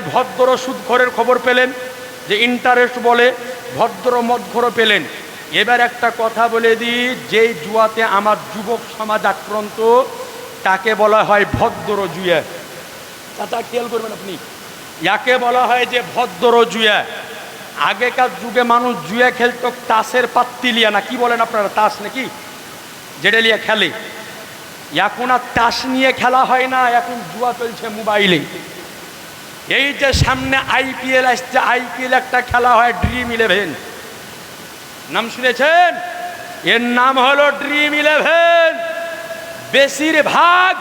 ভদ্র সুদখোরের খবর পেলেন, যে ইন্টারেস্ট বলে ভদ্র মদখোরও পেলেন। এবার একটা কথা বলে দিই, যেই জুয়াতে আমার যুবক সমাজ আক্রান্ত তাকে বলা হয় ভদ্র জুয়া। চাচা খেয়াল করবেন আপনি, ইয়াকে বলা হয় যে ভদ্র জুয়া। আগেকার যুগে মানুষ জুয়া খেলতো তাসের পাত্তি লিয়া, না কি বলেন আপনারা, তাস নাকি যেটা লিয়ে খেলে। এখন আর তাস নিয়ে খেলা হয় না, এখন জুয়া চলছে মোবাইলে। এই যে সামনে আইপিএল আসছে, আইপিএল একটা খেলা হয় ড্রিম 11, নাম শুনেছেন? এর নাম হলো ড্রিম 11। বেশিরভাগ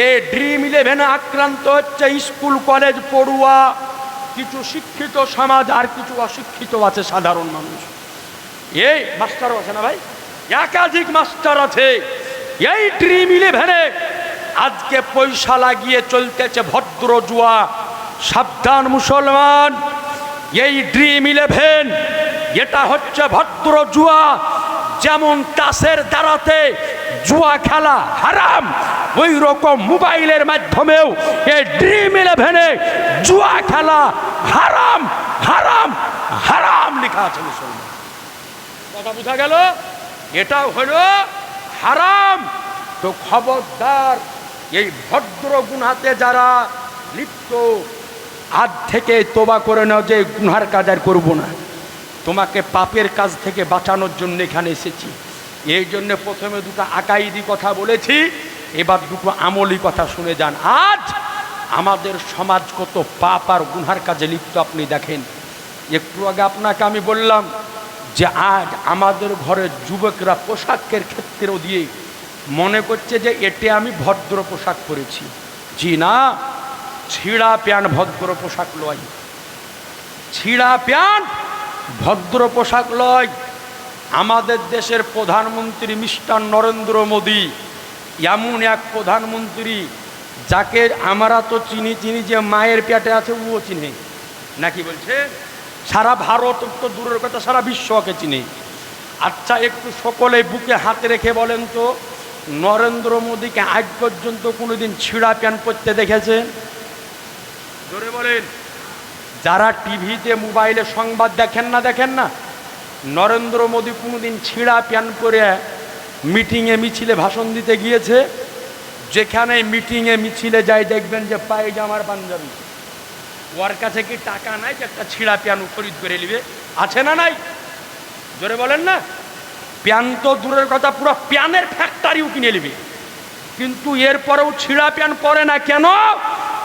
এই ড্রিম 11 আক্রান্ত হচ্ছে স্কুল কলেজ পড়ুয়া, কিছু শিক্ষিত সমাজ আর কিছু অশিক্ষিত আছে সাধারণ মানুষ। এই মাস্টারও আছে না ভাই, একাধিক মাস্টার আছে। এই ড্রিম 11 আজকে পয়সা লাগিয়ে চলতেছে ভদ্র জুয়া। সাবধান মুসলমান, এই ড্রিম 11 এটা হচ্ছে ভদ্র জুয়া। যেমন তাসের দ্বারাতে জুয়া খেলা হারাম, ওই রকম মোবাইলের মাধ্যমেও এই ড্রিম 11 জুয়া খেলা হারাম হারাম হারাম লেখা আছে মুসলমান। কথা বোঝা গেল? এটা হলো হারাম। তো খবরদার, এই ভদ্র গুনাতে যারা লিপ্ত, আজ থেকে তোবা করে নাও যে গুনার কাজ আর করবো না। তোমাকে পাপের কাজ থেকে বাঁচানোর জন্য এখানে এসেছি। এই জন্য প্রথমে দুটো আকাইদি কথা বলেছি, এবার দুটো আমলি কথা শুনে যান। আজ আমাদের সমাজ কত পাপ আর গুনার কাজে লিপ্ত আপনি দেখেন। একটু আগে আপনাকে আমি বললাম যে আজ আমাদের ঘরের যুবকরা পোশাকের ক্ষেত্রেও দিয়ে মনে করছে যে এতে আমি ভদ্র পোশাক পরেছি। জি না, ছিঁড়া প্যান্ট ভদ্র পোশাক লয়, ছিঁড়া প্যান্ট ভদ্র পোশাক লয়। আমাদের দেশের প্রধানমন্ত্রী মিস্টার নরেন্দ্র মোদী এমন এক প্রধানমন্ত্রী যাকে আমরা তো চিনি যে মায়ের পেটে আছে ও চিনে নাকি, বলছে সারা ভারত তো দূরের কথা সারা বিশ্বকে চিনে। আচ্ছা একটু সকলে বুকে হাতে রেখে বলেন তো, নরেন্দ্র মোদীকে আজ পর্যন্ত কোনোদিন ছিঁড়া প্যান্ট পরতে দেখেছেন? জোরে বলেন। যারা টিভিতে মোবাইলে সংবাদ দেখেন না, নরেন্দ্র মোদী কোনোদিন ছিঁড়া প্যান্ট পরে মিটিংয়ে মিছিলে ভাষণ দিতে গিয়েছে? যেখানে মিটিংয়ে মিছিলে যাই দেখবেন যে পায়জামার পাঞ্জাবি। ওর কাছে কি টাকা নাই যে একটা ছিঁড়া প্যান্ট খরিদ করে নিবে? আছে না নাই? জোরে বলেন না। প্যান্ট তো দূরের কথা, পুরো প্যানের ফ্যাক্টরিও কিনে নিবে, কিন্তু এরপরেও ছিঁড়া প্যান্ট পরে না। কেন?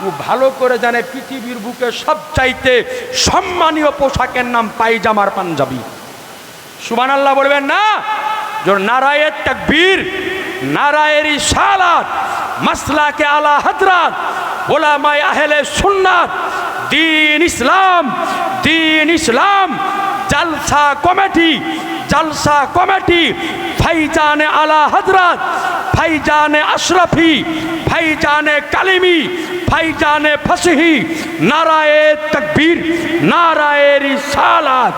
ও ভালো করে জানে পৃথিবীর বুকে সবচাইতে সম্মানীয় পোশাকের নাম পায়জামার পাঞ্জাবি। সুবহানাল্লাহ বলবেন না? জোর নারায়ে তাকবীর, নারায়ে রিসালাত, মাসলাকে আলা হযরত উলামায়ে আহলে সুন্নাত, দ্বীন ইসলাম, জালসা কমিটি ভাইজানে আলা হযরত, ভাইজানে আশরাফি, ভাইজানে কালিমি, ভাইজানে ফসহি, নারায়ে তাকবীর, নারায়ে রিসালাত।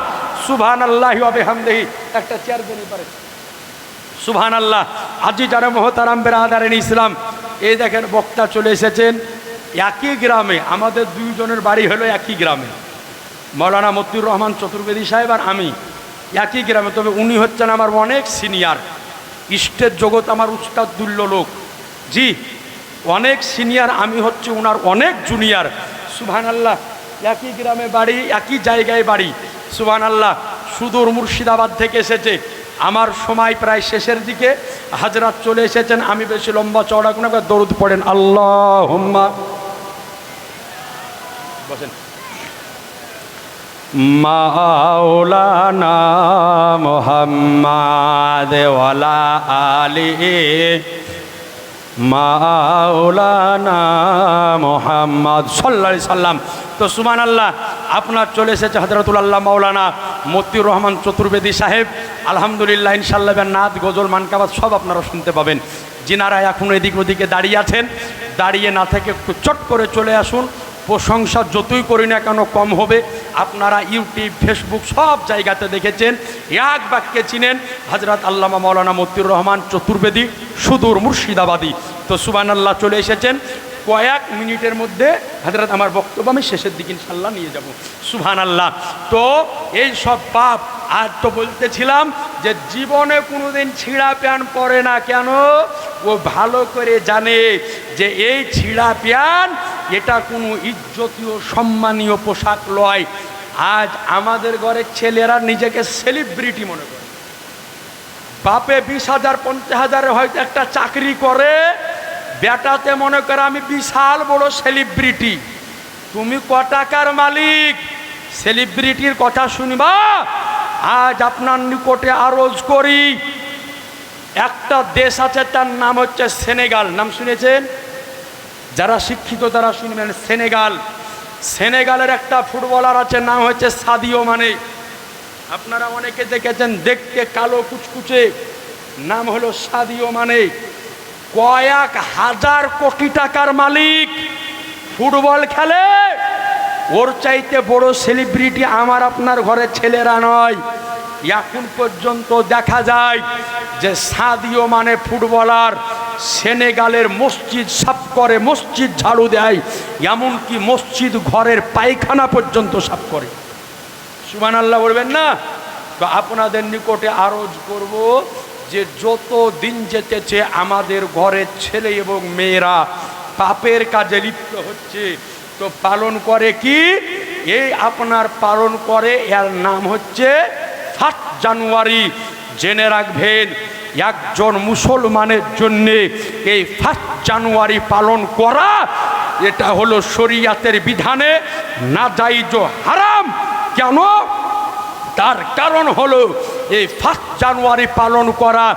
সুবহানাল্লাহি ওয়া বিহামদিহি। একটা চেয়ার দেনি পারে। সুবহানাল্লাহ। আজি যারা মোহতারাম বেরাদারিন ইসলাম, এই দেখেন বক্তা চলে এসেছেন একই গ্রামে। আমাদের দুইজনের বাড়ি হলো একই গ্রামে, মৌলানা মতিউর রহমান চতুর্বেদী সাহেব আর আমি একই গ্রামে। তবে উনি হচ্ছেন আমার অনেক সিনিয়র, স্টেট জগৎ আমার উস্তাদুল্য লোক। জি, অনেক সিনিয়র, আমি হচ্ছে ওনার অনেক জুনিয়র। সুবহানাল্লাহ। একই গ্রামে বাড়ি, একই জায়গায় বাড়ি। সুবহানাল্লাহ। সুদূর মুর্শিদাবাদ থেকে এসেছে। আমার সময় প্রায় শেষের দিকে, হাজরাত চলে এসেছেন। আমি বেশি লম্বা চওড়া কোনো দরুদ পড়েন, আল্লাহুম্মা বসেন। মাওলানা মুহাম্মাদ ওয়ালা আলিহি মাওলানা মুহাম্মদ সাল্লাল্লাহু আলাইহি সাল্লাম। তো সুবহানাল্লাহ, আপনার চলে এসেছে হযরতুল আল্লাহ মাওলানা মতিউর রহমান চতুর্বেদী সাহেব। আলহামদুলিল্লাহ, ইনশাআল্লাহ নাত গজল মানকাবাত সব আপনারা শুনতে পাবেন। যিনারা এখন এদিক ওদিকে দাঁড়িয়ে আছেন, দাঁড়িয়ে না থেকে একটু চট করে চলে আসুন। প্রশংসা যতই করি না কেন কম হবে। আপনারা ইউটিউব, ফেসবুক সব জায়গাতে দেখেছেন, এক বাক্যে চিনেন হযরত আল্লামা মাওলানা মতিউর রহমান চতুর্বেদী, সুদূর মুর্শিদাবাদী। তো সুবহানাল্লাহ চলে এসেছেন। কয়েক মিনিটের মধ্যে হযরত আমার বক্তব্য আমি শেষের দিকে ইনশাল্লাহ নিয়ে যাব। সুবহানাল্লাহ। তো এই সব পাপ, আর তো বলতেছিলাম যে জীবনে কোনোদিন ছিঁড়া প্যান্ট পরে না। কেন? ও ভালো করে জানে যে এই ছিঁড়া প্যান্ট এটা কোনো ইজ্জতীয় সম্মানীয় পোশাক নয়। আজ আমাদের ঘরের ছেলেরা নিজেকে সেলিব্রিটি মনে করে। বাপে 20,000 50,000 হয়তো একটা চাকরি করে, বেটাতে মনে করে আমি বিশাল বড় সেলিব্রিটি। তুমি ক টাকার মালিক? সেলিব্রিটির কথা শুনবা? আজ আপনার নিকটে আরজ করি, একটা দেশ আছে তার নাম হচ্ছে সেনেগাল। নাম শুনেছেন? যারা শিক্ষিত তারা শুনবেন। সেনেগাল। সেনেগালের একটা ফুটবলার আছে, নাম হচ্ছে সাদিও মানে। আপনারা অনেকে দেখেছেন, দেখতে কালো কুচকুচে, নাম হলো সাদিও মানে। কয়েক হাজার কোটি টাকার মালিক, ফুটবল খেলে। ওর চাইতে বড় সেলিব্রিটি আমার আপনার ঘরের ছেলেরা নয়। এখন পর্যন্ত দেখা যায় যে সাদিও মানে ফুটবলার সেনেগালের মসজিদ সাফ করে, মসজিদ ঝাড়ু দেয়, এমনকি মসজিদ ঘরের পায়খানা পর্যন্ত সাফ করে। সুবহানাল্লাহ বলবেন না? তো আপনাদের নিকটে আরজ করব যে যত দিন যেতেছে আমাদের ঘরের ছেলে এবং মেয়েরা পাপের কাজে লিপ্ত হচ্ছে। তো পালন করে কি? এই আপনার পালন করে, এর নাম হচ্ছে 1 জানুয়ারি। জেনে রাখবেন, একজন মুসলমানের জন্যে এই 1 জানুয়ারি পালন করা এটা হলো শরিয়াতের বিধানে নাজাইজ হারাম। কেন? তার কারণ হলো এই 1 জানুয়ারি পালন করা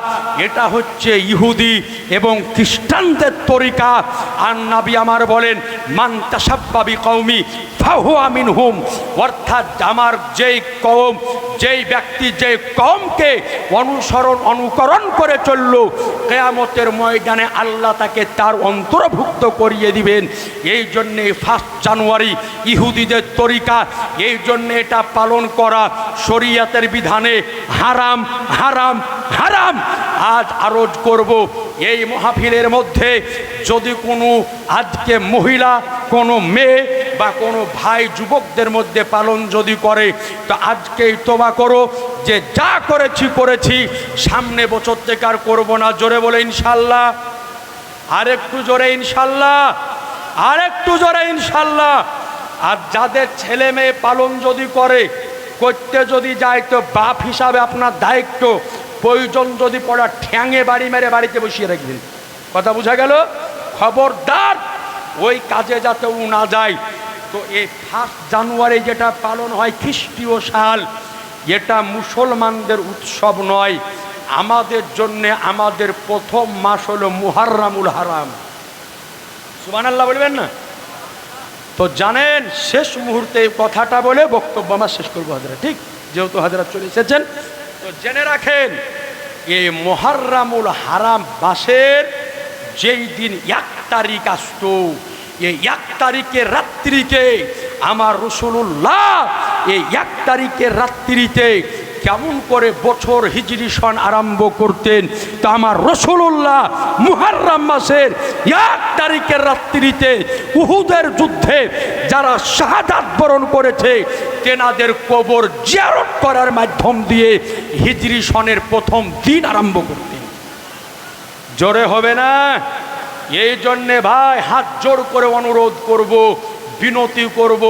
এটা হচ্ছে ইহুদি এবং খ্রিস্টানদের তরিকা। আর নবী আমার বলেন, মান তাশাব্বা বিকওমি ফাহুয়া মিনহুম। অর্থাৎ আমার যেই কওম, যেই ব্যক্তি যে কওমকে অনুকরণ করে চলল, কিয়ামতের ময়দানে আল্লাহ তাকে তার অন্তর্ভুক্ত করিয়ে দিবেন। এই জন্যে 1 জানুয়ারি ইহুদিদের তরিকা, এই জন্যে এটা পালন করা শরিয়াতের বিধানে হারাম, হারাম, হারাম। আজ আরজ করব, এই মাহফিলের মধ্যে যদি কোনো আজকে মহিলা, কোনো মেয়ে বা কোনো ভাই যুবকদের মধ্যে পালন যদি করে, তো আজকেই তওবা করো যে যা করেছি করেছি, সামনে বছর থেকে আর করবো না। জোরে বলে ইনশাল্লাহ। আরেকটু জোরে ইনশাল্লাহ, আরেকটু জোরে ইনশাল্লাহ। আর যাদের ছেলে মেয়ে পালন যদি করে, করতে যদি যায়, তো বাপ হিসাবে আপনার দায়িত্ব, প্রয়োজন যদি পড়া ঠ্যাঙে বাড়ি মেরে বাড়িতে বসিয়ে রাখবেন। কথা বোঝা গেল? খবরদার ওই কাজে যাতে ও না যায়। তো এই 1 জানুয়ারি যেটা পালন হয় খ্রিস্টীয় সাল, এটা মুসলমানদের উৎসব নয়। আমাদের জন্যে আমাদের প্রথম মাস হলো মুহাররামুল হারাম। সুবহানাল্লাহ বলবেন না? তো জানেন, শেষ মুহূর্তে কথাটা বলে বক্তব্য আমার শেষ করবো হাজরা, ঠিক? যেহেতু হাজরা চলে এসেছেন, তো জেনে রাখেন, এই মুহাররামুল হারাম মাসের যেই দিন 1 তারিখ আসত, এই 1 তারিখের রাত্রিকে আমার রাসূলুল্লাহ এই 1 তারিখের রাত্রিতে কেমন করে বছর হিজরি সন আরম্ভ করতেন। তো আমার রাসূলুল্লাহ মুহররম মাসের 1 তারিখের রাত্রিতে উহুদের যুদ্ধে যারা শাহাদাত বরণ করেছে তেনাদের কবর জিয়ারত করার মাধ্যম দিয়ে হিজরি সনের প্রথম দিন আরম্ভ করতেন। জোরে হবে না? এই জন্যে ভাই হাত জোর করে অনুরোধ করব, বিনতি করব,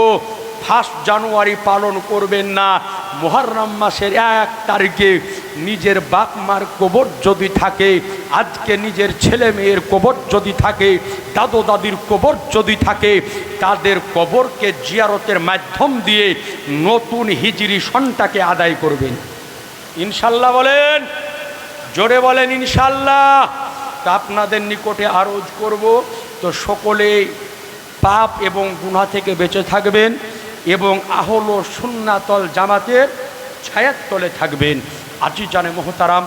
1 জানুয়ারি পালন করবেন না। মুহররম মাসের 1 তারিখে নিজের বাপ মার কবর যদি থাকে, আজকে নিজের ছেলে মেয়ের কবর যদি থাকে, দাদু দাদির কবর যদি থাকে, তাদের কবরকে জিয়ারতের মাধ্যম দিয়ে নতুন হিজরি সনটাকে আদায় করবেন। ইনশাল্লাহ বলেন, জোরে বলেন ইনশাল্লাহ। তা আপনাদের নিকটে আরজ করব, তো সকলে পাপ এবং গুনাহ থেকে বেঁচে থাকবেন এবং আহলে সুন্নাতুল জামাতের ছায়ার তলে থাকবেন। আজিজানে মুহতারাম,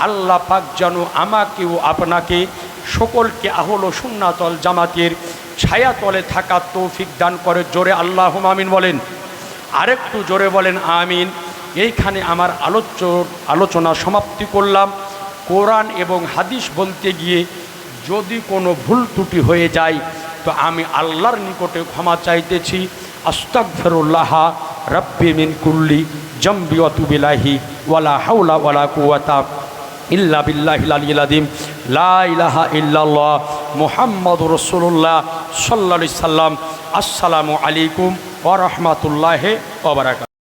আল্লাহ পাক যেন আমাকে ও আপনাকে সকলকে আহলে সুন্নাতুল জামাতের ছায়া তলে থাকার তৌফিক দান করে। জোরে আল্লাহুম্মা আমিন বলেন। আরেকটু জোরে বলেন আমিন। এইখানে আমার আলোচনা সমাপ্তি করলাম। কোরআন এবং হাদিস বলতে গিয়ে যদি কোনো ভুল ত্রুটি হয়ে যায় তো আমি আল্লাহর নিকটে ক্ষমা চাইতেছি। আস্তাগফিরুল্লাহ রাব্বি মিন কুল্লি জামবি ওয়া তুবু ইলাইহি ওয়ালা হাওলা ওয়ালা কুওয়াতা ইল্লা বিল্লাহিল আলিয়্যিল আযীম। লা ইলাহা ইল্লাল্লাহ মুহাম্মাদুর রাসূলুল্লাহ সাল্লাল্লাহু আলাইহি সাল্লাম। আসসালামু আলাইকুম ওয়া রাহমাতুল্লাহি ওয়া বারাকাতুহু।